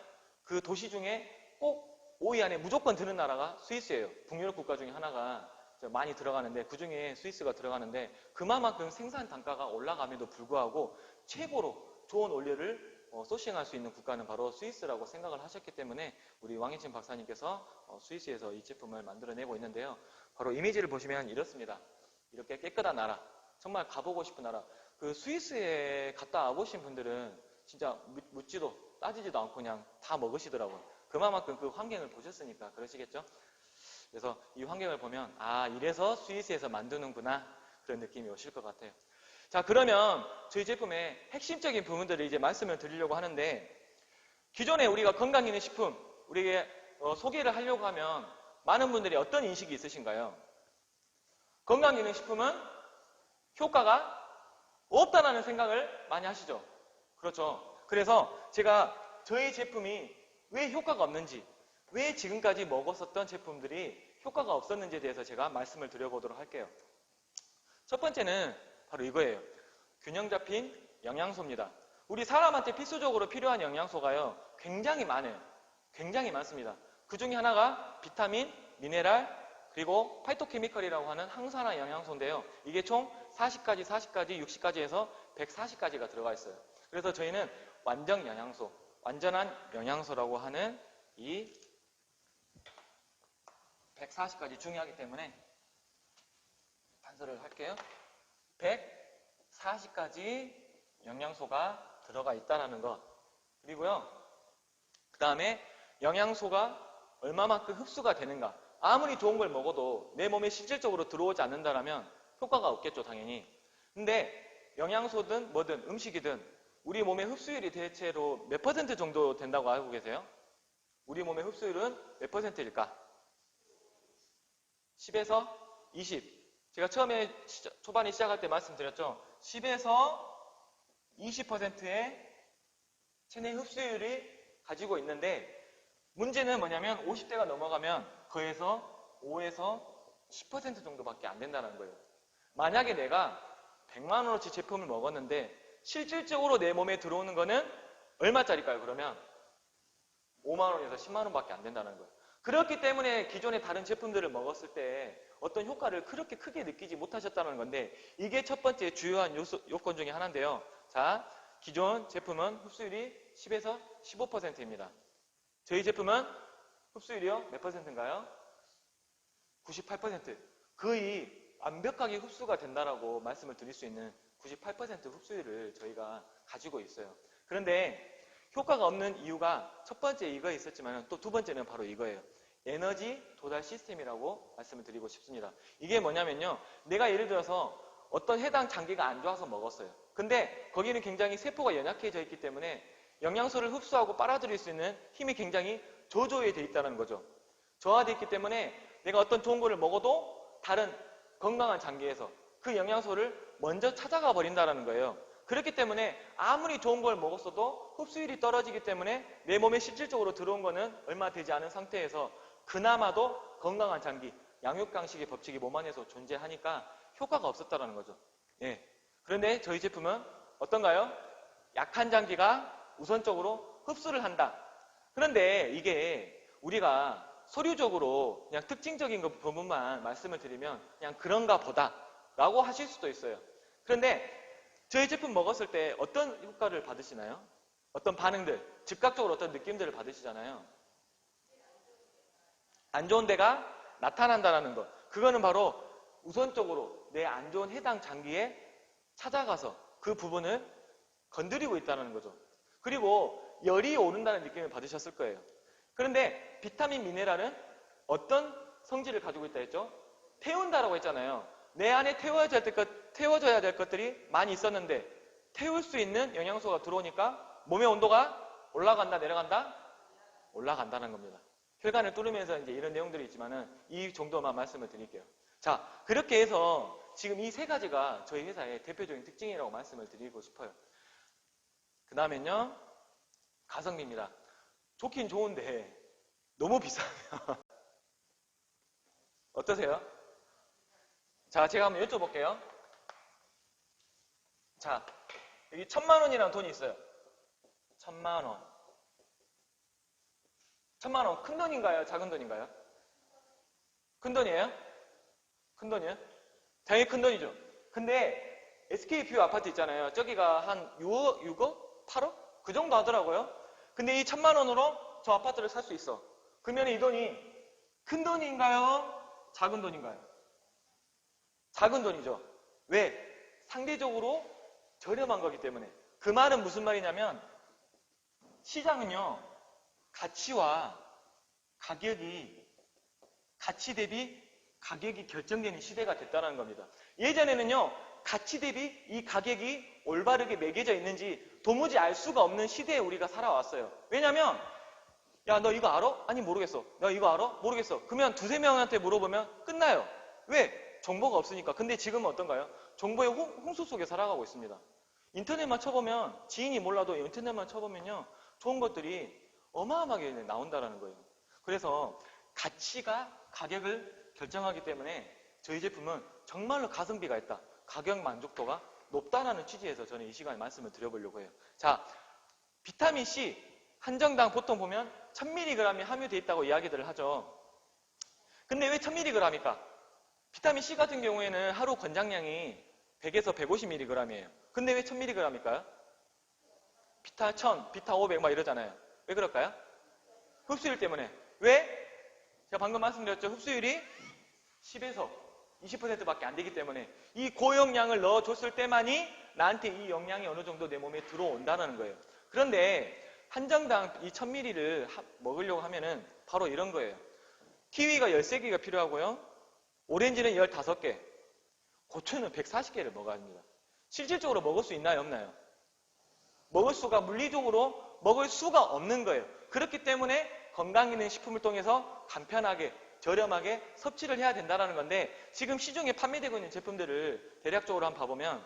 그 도시 중에 꼭 5위 안에 무조건 드는 나라가 스위스예요. 북유럽 국가 중에 하나가. 많이 들어가는데 그 중에 스위스가 들어가는데 그만큼 생산 단가가 올라감에도 불구하고 최고로 좋은 원료를 소싱할 수 있는 국가는 바로 스위스라고 생각을 하셨기 때문에 우리 왕혜진 박사님께서 스위스에서 이 제품을 만들어내고 있는데요. 바로 이미지를 보시면 이렇습니다. 이렇게 깨끗한 나라, 정말 가보고 싶은 나라. 그 스위스에 갔다 와보신 분들은 진짜 묻지도 따지지도 않고 그냥 다 먹으시더라고요. 그만큼 그 환경을 보셨으니까 그러시겠죠? 그래서 이 환경을 보면 아, 이래서 스위스에서 만드는구나 그런 느낌이 오실 것 같아요. 자, 그러면 저희 제품의 핵심적인 부분들을 이제 말씀을 드리려고 하는데 기존에 우리가 건강기능식품 우리에게 소개를 하려고 하면 많은 분들이 어떤 인식이 있으신가요? 건강기능식품은 효과가 없다라는 생각을 많이 하시죠? 그렇죠. 그래서 제가 저희 제품이 왜 효과가 없는지, 왜 지금까지 먹었었던 제품들이 효과가 없었는지에 대해서 제가 말씀을 드려보도록 할게요. 첫 번째는 바로 이거예요. 균형 잡힌 영양소입니다. 우리 사람한테 필수적으로 필요한 영양소가요, 굉장히 많아요. 굉장히 많습니다. 그 중에 하나가 비타민, 미네랄, 그리고 파이토케미컬이라고 하는 항산화 영양소인데요. 이게 총 40가지, 60가지 해서 140가지가 들어가 있어요. 그래서 저희는 완전 영양소, 완전한 영양소라고 하는 이 140가지 중요하기 때문에 단서를 할게요. 140가지 영양소가 들어가 있다는 것. 그리고요, 그 다음에 영양소가 얼마만큼 흡수가 되는가. 아무리 좋은 걸 먹어도 내 몸에 실질적으로 들어오지 않는다면 효과가 없겠죠, 당연히. 근데 영양소든 뭐든 음식이든 우리 몸의 흡수율이 대체로 몇 퍼센트 정도 된다고 알고 계세요? 우리 몸의 흡수율은 몇 퍼센트일까? 10에서 20. 제가 처음에 초반에 시작할 때 말씀드렸죠. 10에서 20%의 체내 흡수율이 가지고 있는데 문제는 뭐냐면 50대가 넘어가면 거에서 5에서 10% 정도밖에 안 된다는 거예요. 만약에 내가 100만 원어치 제품을 먹었는데 실질적으로 내 몸에 들어오는 거는 얼마짜리일까요? 그러면 5만 원에서 10만 원밖에 안 된다는 거예요. 그렇기 때문에 기존의 다른 제품들을 먹었을 때 어떤 효과를 그렇게 크게 느끼지 못하셨다는 건데 이게 첫 번째 주요한 요건 중에 하나인데요. 자, 기존 제품은 흡수율이 10에서 15%입니다. 저희 제품은 흡수율이요? 몇 퍼센트인가요? 98%. 거의 완벽하게 흡수가 된다라고 말씀을 드릴 수 있는 98% 흡수율을 저희가 가지고 있어요. 그런데 효과가 없는 이유가 첫 번째 이거에 있었지만 또 두 번째는 바로 이거예요. 에너지 도달 시스템이라고 말씀을 드리고 싶습니다. 이게 뭐냐면요. 내가 예를 들어서 어떤 해당 장기가 안 좋아서 먹었어요. 근데 거기는 굉장히 세포가 연약해져 있기 때문에 영양소를 흡수하고 빨아들일 수 있는 힘이 굉장히 저조해 돼 있다는 거죠. 저하돼 있기 때문에 내가 어떤 좋은 거를 먹어도 다른 건강한 장기에서 그 영양소를 먼저 찾아가 버린다는 거예요. 그렇기 때문에 아무리 좋은 걸 먹었어도 흡수율이 떨어지기 때문에 내 몸에 실질적으로 들어온 거는 얼마 되지 않은 상태에서 그나마도 건강한 장기, 양육강식의 법칙이 몸 안에서 존재하니까 효과가 없었다는 거죠. 예. 그런데 저희 제품은 어떤가요? 약한 장기가 우선적으로 흡수를 한다. 그런데 이게 우리가 서류적으로 그냥 특징적인 부분만 말씀을 드리면 그냥 그런가 보다 라고 하실 수도 있어요. 그런데 저희 제품 먹었을 때 어떤 효과를 받으시나요? 어떤 반응들, 즉각적으로 어떤 느낌들을 받으시잖아요. 안 좋은 데가 나타난다는 것. 그거는 바로 우선적으로 내 안 좋은 해당 장기에 찾아가서 그 부분을 건드리고 있다는 거죠. 그리고 열이 오른다는 느낌을 받으셨을 거예요. 그런데 비타민 미네랄은 어떤 성질을 가지고 있다 했죠? 태운다라고 했잖아요. 내 안에 태워져야 될 것들이 많이 있었는데 태울 수 있는 영양소가 들어오니까 몸의 온도가 올라간다, 내려간다? 올라간다는 겁니다. 혈관을 뚫으면서 이제 이런 내용들이 있지만은 이 정도만 말씀을 드릴게요. 자, 그렇게 해서 지금 이 세 가지가 저희 회사의 대표적인 특징이라고 말씀을 드리고 싶어요. 그 다음엔요, 가성비입니다. 좋긴 좋은데 너무 비싸요. 어떠세요? 자, 제가 한번 여쭤볼게요. 자, 여기 1,000만 원이라는 돈이 있어요. 1,000만 원. 1,000만 원 큰 돈인가요? 작은 돈인가요? 큰 돈이에요? 큰 돈이요? 당연히 큰 돈이죠. 근데 SK뷰 아파트 있잖아요. 저기가 한 6억? 8억? 그 정도 하더라고요. 근데 이 1,000만 원으로 저 아파트를 살 수 있어. 그러면 이 돈이 큰 돈인가요? 작은 돈인가요? 작은 돈이죠. 왜? 상대적으로 저렴한 거기 때문에. 그 말은 무슨 말이냐면 시장은요, 가치와 가격이, 가치 대비 가격이 결정되는 시대가 됐다는 겁니다. 예전에는요, 가치 대비 이 가격이 올바르게 매겨져 있는지 도무지 알 수가 없는 시대에 우리가 살아왔어요. 왜냐면, 야, 너 이거 알아? 아니, 모르겠어. 너 이거 알아? 모르겠어. 그러면 두세 명한테 물어보면 끝나요. 왜? 정보가 없으니까. 근데 지금은 어떤가요? 정보의 홍수 속에 살아가고 있습니다. 인터넷만 쳐보면, 지인이 몰라도 인터넷만 쳐보면요, 좋은 것들이 어마어마하게 나온다는 거예요. 그래서 가치가 가격을 결정하기 때문에 저희 제품은 정말로 가성비가 있다. 가격 만족도가 높다라는 취지에서 저는 이 시간에 말씀을 드려보려고 해요. 자, 비타민C 한 정당 보통 보면 1000mg이 함유되어 있다고 이야기들을 하죠. 근데 왜 1000mg입니까? 비타민C 같은 경우에는 하루 권장량이 100에서 150mg이에요. 근데 왜 1000mg일까요? 비타 1000, 비타 500 막 이러잖아요. 왜 그럴까요? 흡수율 때문에. 왜? 제가 방금 말씀드렸죠. 흡수율이 10에서 20%밖에 안 되기 때문에 이 고용량을 넣어줬을 때만이 나한테 이 영양이 어느 정도 내 몸에 들어온다는 거예요. 그런데 한 정당 이 1000ml를 먹으려고 하면은 바로 이런 거예요. 키위가 13개가 필요하고요. 오렌지는 15개, 고추는 140개를 먹어야 합니다. 실질적으로 먹을 수 있나요? 없나요? 먹을 수가, 물리적으로 먹을 수가 없는 거예요. 그렇기 때문에 건강기능식품을 통해서 간편하게, 저렴하게 섭취를 해야 된다는 건데, 지금 시중에 판매되고 있는 제품들을 대략적으로 한번 봐보면,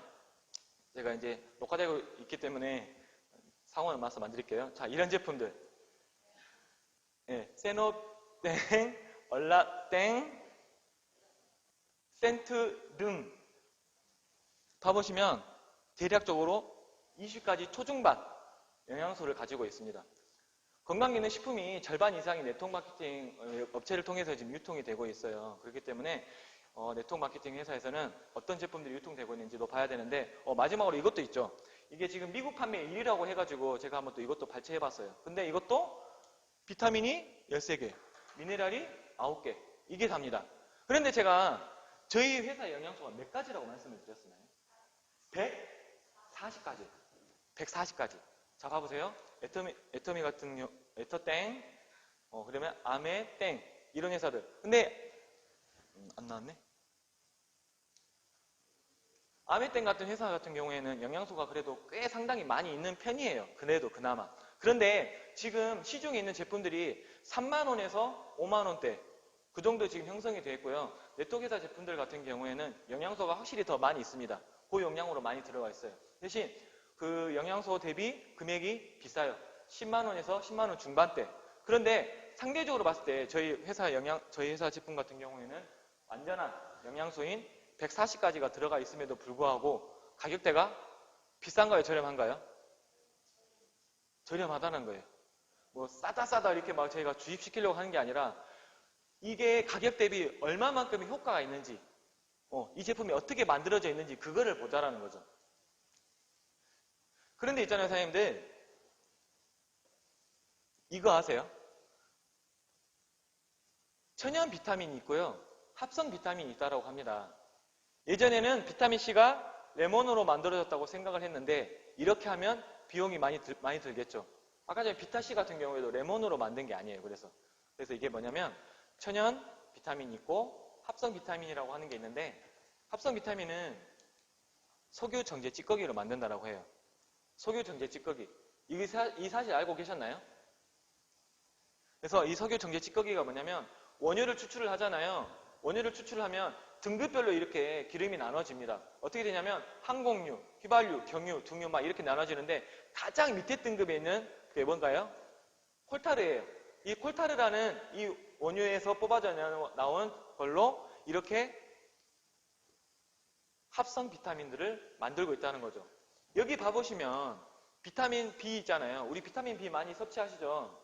제가 이제 녹화되고 있기 때문에 상호는 말씀 안 드릴게요. 자, 이런 제품들. 예, 세노땡, 얼라땡, 센트 등 봐보시면 대략적으로 20가지 초중반 영양소를 가지고 있습니다. 건강기능식품이 절반 이상이 네트워크 마케팅 업체를 통해서 지금 유통이 되고 있어요. 그렇기 때문에 네트워크 마케팅 회사에서는 어떤 제품들이 유통되고 있는지도 봐야 되는데 마지막으로 이것도 있죠. 이게 지금 미국 판매 1위라고 해가지고 제가 한번 또 이것도 발췌해봤어요. 근데 이것도 비타민이 13개, 미네랄이 9개 이게 답니다. 그런데 제가 저희 회사 영양소가 몇 가지라고 말씀을 드렸었나요? 140가지. 140가지. 자, 봐보세요. 애터미 같은 경우, 애터땡, 그러면 아메땡, 이런 회사들. 근데, 안 나왔네? 아메땡 같은 회사 같은 경우에는 영양소가 그래도 꽤 상당히 많이 있는 편이에요. 그래도 그나마. 그런데 지금 시중에 있는 제품들이 3만원에서 5만원대, 그 정도 지금 형성이 되어 있고요. 네트워크회사 제품들 같은 경우에는 영양소가 확실히 더 많이 있습니다. 고용량으로 많이 들어가 있어요. 대신 그 영양소 대비 금액이 비싸요. 10만원에서 10만원 중반대. 그런데 상대적으로 봤을 때 저희 회사 제품 같은 경우에는 완전한 영양소인 140가지가 들어가 있음에도 불구하고 가격대가 비싼가요? 저렴한가요? 저렴하다는 거예요. 뭐 싸다 이렇게 막 저희가 주입시키려고 하는 게 아니라 이게 가격 대비 얼마만큼의 효과가 있는지 이 제품이 어떻게 만들어져 있는지 그거를 보자라는 거죠. 그런데 있잖아요, 사장님들. 이거 아세요? 천연 비타민이 있고요. 합성 비타민이 있다고 합니다. 예전에는 비타민C가 레몬으로 만들어졌다고 생각을 했는데 이렇게 하면 비용이 많이 들겠죠. 아까 전에 비타C 같은 경우에도 레몬으로 만든 게 아니에요. 그래서 이게 뭐냐면 천연 비타민이 있고 합성 비타민이라고 하는 게 있는데 합성 비타민은 석유 정제 찌꺼기로 만든다라고 해요. 석유 정제 찌꺼기. 이 사실 알고 계셨나요? 그래서 이 석유 정제 찌꺼기가 뭐냐면 원유를 추출을 하잖아요. 원유를 추출을 하면 등급별로 이렇게 기름이 나눠집니다. 어떻게 되냐면 항공유, 휘발유, 경유, 등유 막 이렇게 나눠지는데 가장 밑에 등급에 있는 그게 뭔가요? 콜타르예요. 이 콜타르라는 이 원유에서 뽑아져 나온 걸로 이렇게 합성 비타민들을 만들고 있다는 거죠. 여기 봐보시면 비타민 B 있잖아요. 우리 비타민 B 많이 섭취하시죠?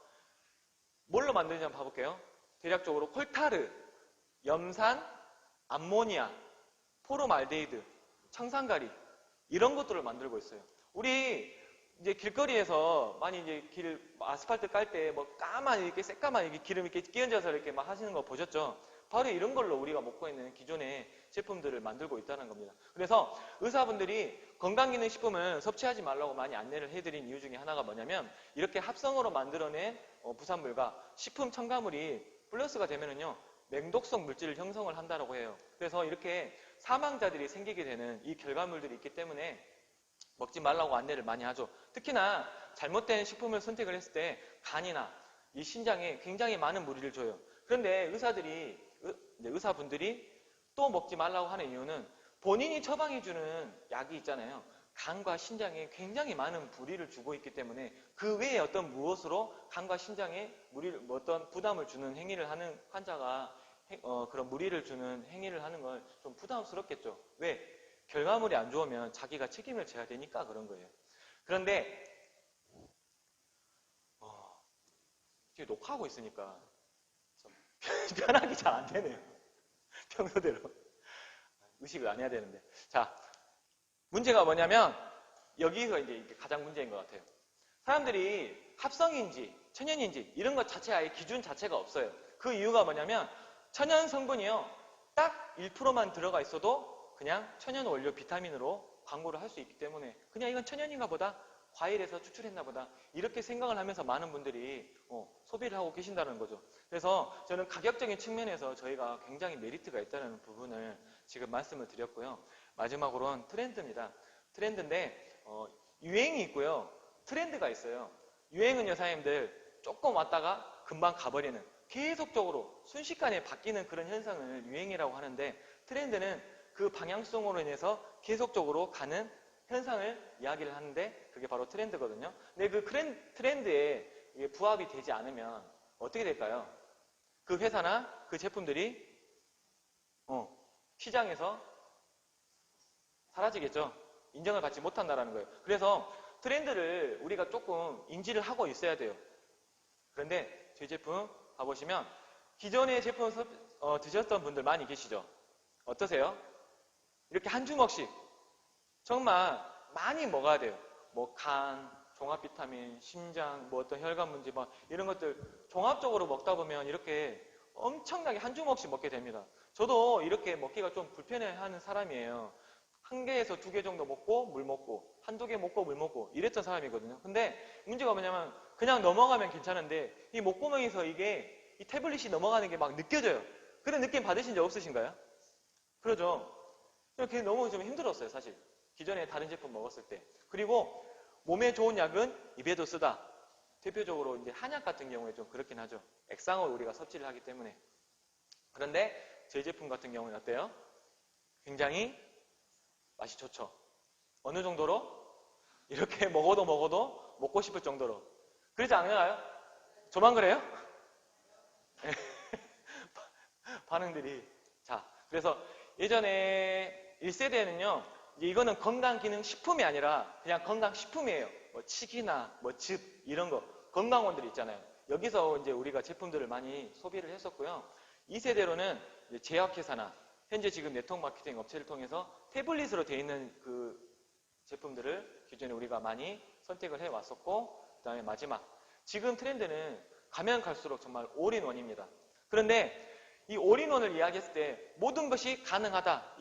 뭘로 만드는지 한번 봐볼게요. 대략적으로 콜타르, 염산, 암모니아, 포름알데히드, 청산가리 이런 것들을 만들고 있어요. 우리 이제 길거리에서 많이 이제 아스팔트 깔 때 뭐 까만 이렇게 새까만 이렇게 기름 이렇게 끼얹어서 이렇게 막 하시는 거 보셨죠? 바로 이런 걸로 우리가 먹고 있는 기존의 제품들을 만들고 있다는 겁니다. 그래서 의사분들이 건강기능식품을 섭취하지 말라고 많이 안내를 해드린 이유 중에 하나가 뭐냐면 이렇게 합성으로 만들어낸 부산물과 식품 첨가물이 플러스가 되면은요 맹독성 물질을 형성을 한다고 해요. 그래서 이렇게 사망자들이 생기게 되는 이 결과물들이 있기 때문에 먹지 말라고 안내를 많이 하죠. 특히나 잘못된 식품을 선택을 했을 때 간이나 이 신장에 굉장히 많은 무리를 줘요. 그런데 의사분들이 또 먹지 말라고 하는 이유는 본인이 처방해주는 약이 있잖아요. 간과 신장에 굉장히 많은 무리를 주고 있기 때문에 그 외에 어떤 무엇으로 간과 신장에 어떤 부담을 주는 행위를 하는 환자가 그런 무리를 주는 행위를 하는 건 좀 부담스럽겠죠. 왜? 결과물이 안 좋으면 자기가 책임을 져야 되니까 그런 거예요. 그런데 지금 녹화하고 있으니까 좀 편하게 잘 안 되네요. 평소대로 의식을 안 해야 되는데. 자, 문제가 뭐냐면 여기가 이제 가장 문제인 것 같아요. 사람들이 합성인지 천연인지 이런 것 자체 아예 기준 자체가 없어요. 그 이유가 뭐냐면 천연 성분이요 딱 1%만 들어가 있어도 그냥 천연 원료 비타민으로 광고를 할 수 있기 때문에 그냥 이건 천연인가 보다, 과일에서 추출했나 보다 이렇게 생각을 하면서 많은 분들이 소비를 하고 계신다는 거죠. 그래서 저는 가격적인 측면에서 저희가 굉장히 메리트가 있다는 부분을 지금 말씀을 드렸고요. 마지막으로는 트렌드입니다. 트렌드인데 유행이 있고요. 트렌드가 있어요. 유행은 여사님들 조금 왔다가 금방 가버리는 계속적으로 순식간에 바뀌는 그런 현상을 유행이라고 하는데 트렌드는 그 방향성으로 인해서 계속적으로 가는 현상을 이야기를 하는데 그게 바로 트렌드거든요. 근데 그 트렌드에 부합이 되지 않으면 어떻게 될까요? 그 회사나 그 제품들이 시장에서 사라지겠죠. 인정을 받지 못한다는 거예요. 그래서 트렌드를 우리가 조금 인지를 하고 있어야 돼요. 그런데 저희 제품 가보시면 기존의 제품 드셨던 분들 많이 계시죠? 어떠세요? 이렇게 한 주먹씩 정말 많이 먹어야 돼요. 뭐 간, 종합 비타민, 심장, 뭐 어떤 혈관 문제 막 이런 것들 종합적으로 먹다 보면 이렇게 엄청나게 한 주먹씩 먹게 됩니다. 저도 이렇게 먹기가 좀 불편해하는 사람이에요. 한 개에서 2개 정도 먹고 물 먹고 한두 개 먹고 물 먹고 이랬던 사람이거든요. 근데 문제가 뭐냐면 그냥 넘어가면 괜찮은데 이 목구멍에서 이게 이 태블릿이 넘어가는 게 막 느껴져요. 그런 느낌 받으신 적 없으신가요? 그러죠. 그게 너무 좀 힘들었어요, 사실. 기존에 다른 제품 먹었을 때. 그리고 몸에 좋은 약은 입에도 쓰다. 대표적으로 이제 한약 같은 경우에 좀 그렇긴 하죠. 액상을 우리가 섭취를 하기 때문에. 그런데 저희 제품 같은 경우는 어때요? 굉장히 맛이 좋죠. 어느 정도로? 이렇게 먹어도 먹고 싶을 정도로. 그러지 않나요? 저만 그래요? 반응들이. 자, 그래서 예전에 1세대는요, 이거는 건강기능식품이 아니라 그냥 건강식품이에요. 뭐 칡이나 뭐 즙 이런 거 건강원들이 있잖아요. 여기서 이제 우리가 제품들을 많이 소비를 했었고요. 2세대로는 제약회사나 현재 지금 네트워크 마케팅 업체를 통해서 태블릿으로 되어 있는 그 제품들을 기존에 우리가 많이 선택을 해왔었고 그 다음에 마지막 지금 트렌드는 가면 갈수록 정말 올인원입니다. 그런데 이 올인원을 이야기했을 때 모든 것이 가능하다.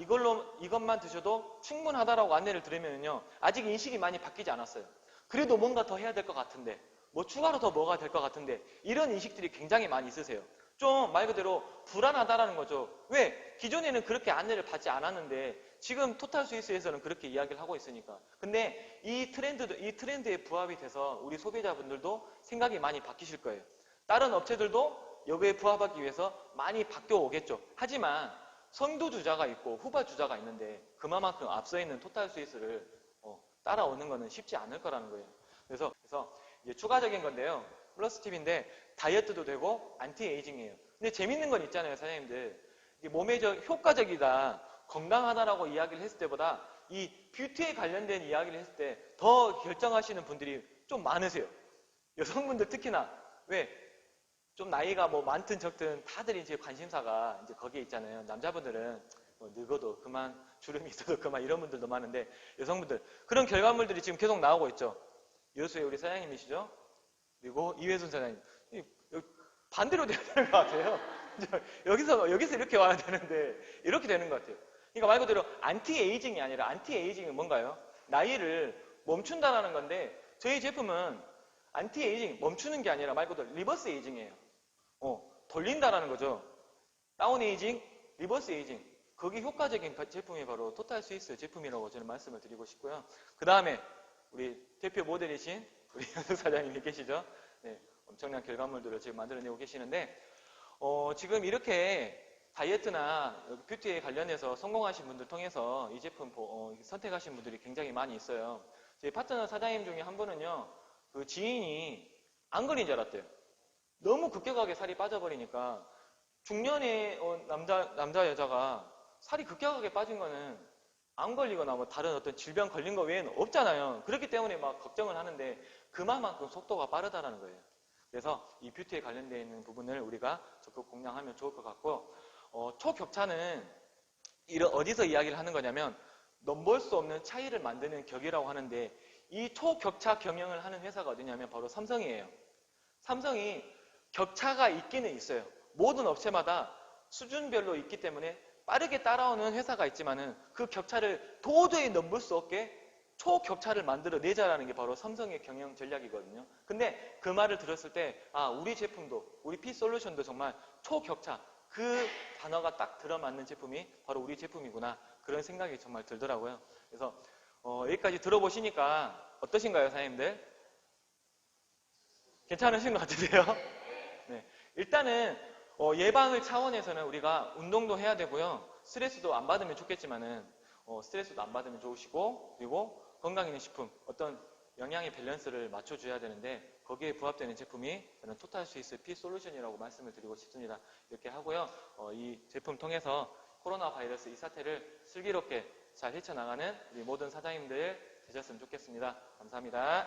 이것만 드셔도 충분하다라고 안내를 드리면요. 아직 인식이 많이 바뀌지 않았어요. 그래도 뭔가 더 해야 될 것 같은데 뭐 추가로 더 뭐가 될 것 같은데 이런 인식들이 굉장히 많이 있으세요. 좀 말 그대로 불안하다라는 거죠. 왜? 기존에는 그렇게 안내를 받지 않았는데 지금 토탈 스위스에서는 그렇게 이야기를 하고 있으니까. 근데 이 트렌드에 부합이 돼서 우리 소비자분들도 생각이 많이 바뀌실 거예요. 다른 업체들도 여기에 부합하기 위해서 많이 바뀌어 오겠죠. 하지만 선두주자가 있고 후발주자가 있는데 그만큼 앞서 있는 토탈 스위스를 따라오는 것은 쉽지 않을 거라는 거예요. 그래서 이제 추가적인 건데요. 플러스 팁인데 다이어트도 되고 안티에이징이에요. 근데 재밌는 건 있잖아요, 사장님들. 이게 몸에 효과적이다, 건강하다라고 이야기를 했을 때보다 이 뷰티에 관련된 이야기를 했을 때 더 결정하시는 분들이 좀 많으세요. 여성분들 특히나. 왜? 좀 나이가 뭐 많든 적든 다들 이제 관심사가 이제 거기에 있잖아요. 남자분들은 뭐 늙어도 그만, 주름이 있어도 그만 이런 분들도 많은데 여성분들 그런 결과물들이 지금 계속 나오고 있죠. 여수의 우리 사장님이시죠? 그리고 이회순 사장님. 반대로 돼야 되는 것 같아요. 여기서 이렇게 와야 되는데 이렇게 되는 것 같아요. 그러니까 말 그대로 안티에이징이 아니라 안티에이징은 뭔가요? 나이를 멈춘다라는 건데 저희 제품은 안티에이징 멈추는 게 아니라 말 그대로 리버스 에이징이에요. 돌린다라는 거죠. 다운 에이징, 리버스 에이징. 거기 효과적인 제품이 바로 토탈 스위스 제품이라고 저는 말씀을 드리고 싶고요. 그 다음에 우리 대표 모델이신 우리 현숙 사장님이 계시죠? 네, 엄청난 결과물들을 지금 만들어내고 계시는데 지금 이렇게 다이어트나 뷰티에 관련해서 성공하신 분들 통해서 이 제품 선택하신 분들이 굉장히 많이 있어요. 저희 파트너 사장님 중에 한 분은요, 그 지인이 안 걸린 줄 알았대요. 너무 급격하게 살이 빠져버리니까 중년의 남자 여자가 살이 급격하게 빠진 거는 안 걸리거나 뭐 다른 어떤 질병 걸린 거 외에는 없잖아요. 그렇기 때문에 막 걱정을 하는데 그만큼 속도가 빠르다라는 거예요. 그래서 이 뷰티에 관련되어 있는 부분을 우리가 적극 공략하면 좋을 것 같고 초격차는 어디서 이야기를 하는 거냐면 넘볼 수 없는 차이를 만드는 격이라고 하는데 이 초격차 경영을 하는 회사가 어디냐면 바로 삼성이에요. 삼성이 격차가 있기는 있어요. 모든 업체마다 수준별로 있기 때문에 빠르게 따라오는 회사가 있지만은 그 격차를 도저히 넘볼 수 없게 초격차를 만들어 내자라는 게 바로 삼성의 경영 전략이거든요. 근데 그 말을 들었을 때 우리 제품도 우리 P솔루션도 정말 초격차 그 단어가 딱 들어맞는 제품이 바로 우리 제품이구나 그런 생각이 정말 들더라고요. 그래서 여기까지 들어보시니까 어떠신가요, 사장님들? 괜찮으신 것 같으세요? 네. 일단은 예방을 차원에서는 우리가 운동도 해야 되고요. 스트레스도 안 받으면 좋겠지만은 스트레스도 안 받으면 좋으시고 그리고 건강기능식품 어떤 영양의 밸런스를 맞춰줘야 되는데 거기에 부합되는 제품이 저는 토탈 스위스 P솔루션이라고 말씀을 드리고 싶습니다. 이렇게 하고요. 이 제품 통해서 코로나 바이러스 이 사태를 슬기롭게 잘 헤쳐나가는 우리 모든 사장님들 되셨으면 좋겠습니다. 감사합니다.